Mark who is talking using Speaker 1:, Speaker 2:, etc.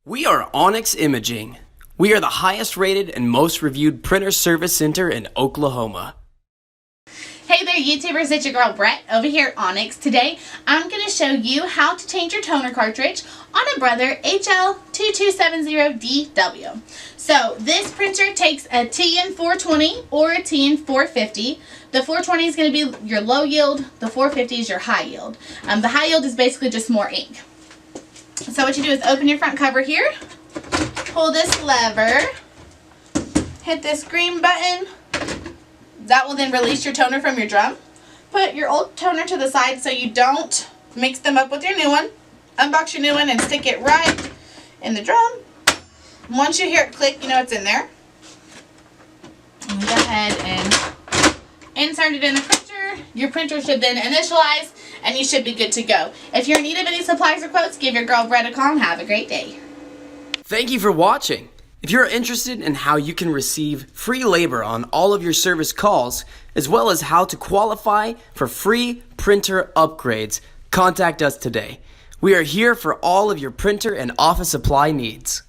Speaker 1: We are Onyx Imaging. We are the highest rated and most reviewed printer service center in Oklahoma.
Speaker 2: Hey there YouTubers, it's your girl Brett over here at Onyx. Today I'm going to show you how to change your toner cartridge on a Brother L2270dw. So this printer takes a TN420 or a TN450. The 420 is going to be your low yield, the 450 is your high yield. The high yield is basically just more ink. So what you do is open your front cover here, pull this lever, hit this green button. That will then release your toner from your drum. Put your old toner to the side so you don't mix them up with your new one. Unbox your new one and stick it right in the drum. Once you hear it click, you know it's in there. And go ahead and insert it in the printer. Your printer should then initialize and you should be good to go. If you're in need of any supplies or quotes, give your girl Brett a call and have a great day.
Speaker 1: Thank you for watching. If you're interested in how you can receive free labor on all of your service calls, as well as how to qualify for free printer upgrades, contact us today. We are here for all of your printer and office supply needs.